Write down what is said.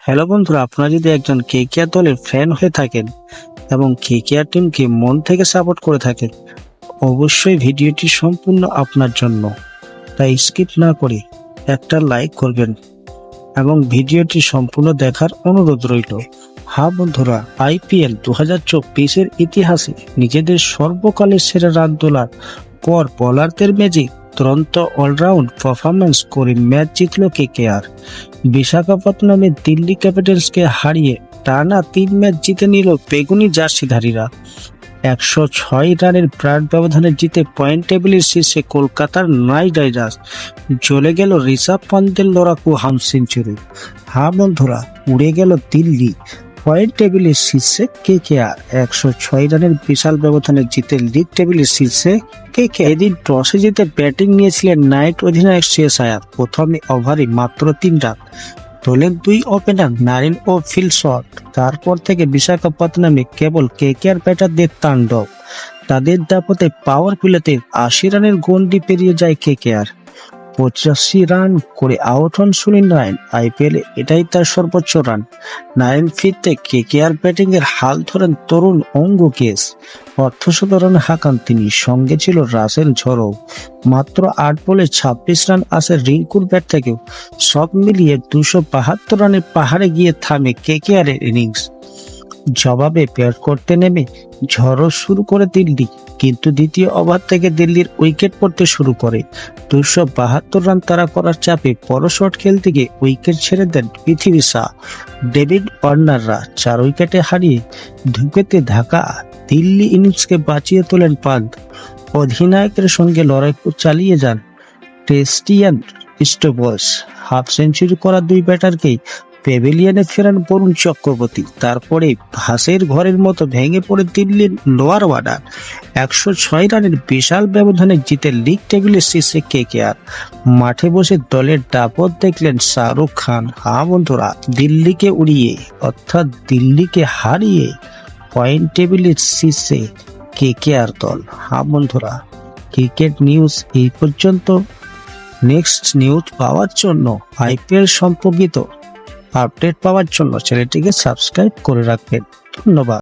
Hello বন্ধুরা, আপনারা যদি একজন কেকেআর দলের ফ্যান হয়ে থাকেন এবং কেকেআর টিমকে মন থেকে সাপোর্ট করে থাকেন, অবশ্যই ভিডিওটি সম্পূর্ণ আপনার জন্য। তাই স্কিপ না করে একটা লাইক করবেন এবং ভিডিওটি সম্পূর্ণ দেখার অনুরোধ রইল। হ্যাঁ বন্ধুরা, আইপিএল 2024-এর ইতিহাসে নিজেদের সর্বকালের সেরা রান তোলার পর বোলারদের ম্যাজিক দুরন্ত অলরাউন্ড পারফরম্যান্স করে ম্যাচ জিতল কেকেআর। বিশাখাপত্তনমে দিল্লি ক্যাপিটালসকে হারিয়ে টানা 3 ম্যাচ জিতে নিল বেগুনি জার্সিধারীরা। 106 রানের বিরাট ব্যবধানে জিতে পয়েন্ট টেবিলের শীর্ষে কলকাতার নাইট রাইডার্স। জ্বলে গেল ঋষভ পান্তের লড়াকু হাফ সেঞ্চুরি। হ্যাঁ বন্ধুরা, উড়ে গেল দিল্লি। পয়েন্ট টেবিলের শীর্ষে কেকেআর 106 রানের বিশাল ব্যবধানে জিতে লিগ টেবিলের শীর্ষে কেকেআর। এদিন টসে জিতে ব্যাটিং নিয়েছিলেন নাইট অধিনায়ক শ্রেয়স আয়ার। প্রথম ওভারে মাত্র 3 রান তোলেন 2 ওপেনার নারিন ও ফিল শট। তারপর থেকে বিশাখাপত্তনমে কেবল কেকেআর ব্যাটারদের তাণ্ডব। তাদের দাপটে পাওয়ার প্লেতে 80 রানের গন্ডি পেরিয়ে যায় কেকেআর। 85 রান করে আউট হন সুনীল নারায়ণ। আইপিএল এটাই তার সর্বোচ্চ রান। নারায়ণ ফিরতে কেকেআর ব্যাটিং এর হাল ধরেন তরুণ অঙ্গ কেস। অর্ধশত রান হাঁকান তিনি, সঙ্গে ছিল রাসেল ঝড়ও। মাত্র 8 বলে 26 রান আসে রিঙ্কুর ব্যাট থেকেও। সব মিলিয়ে 272 রানের পাহাড়ে গিয়ে থামে কেকেআর এর ইনিংস। জবাবে ব্যাট করতে নেমে ঝড়ও শুরু করে দিল্লি, কিন্তু দ্বিতীয় ওভার থেকে দিল্লির উইকেট পড়তে শুরু করে। 272 রান তাড়া করার চাপে বড় শট খেলতে গিয়ে উইকেট ছেড়ে দেন পৃথ্বী শা, ডেভিড ওয়ার্নাররা। 4 উইকেটে হারিয়ে ধুঁকেতে ঢাকা দিল্লি ইনিংসকে বাঁচিয়ে তোলেন পান্ত। অধিনায়কের সঙ্গে লড়াই চালিয়ে যান ক্রিস্টিয়ান স্টোবস। হাফ সেঞ্চুরি করা 2 ব্যাটারকেই প্যাভিলিয়নে ফেরান বরুণ চক্রবর্তী। তারপরে ভাসের ঘরের মতো ভেঙে পড়ে দিল্লির লোয়ার অর্ডার। 106 রানের বিশাল ব্যবধানে জিতে লিগ টেবিলের শীর্ষে কেকেআর। মাঠে বসে দলের দাপট দেখলেন শাহরুখ খান। হ্যাঁ বন্ধুরা, দিল্লিকে উড়িয়ে অর্থাৎ দিল্লিকে হারিয়ে পয়েন্ট টেবিলের শীর্ষে কেকেআর দল। হ্যাঁ বন্ধুরা, ক্রিকেট নিউজ এই পর্যন্ত। নেক্সট নিউজ পাওয়ার জন্য, আইপিএল সম্পর্কিত আপডেট পাওয়ার জন্য চ্যানেলটিকে সাবস্ক্রাইব করে রাখবেন। ধন্যবাদ।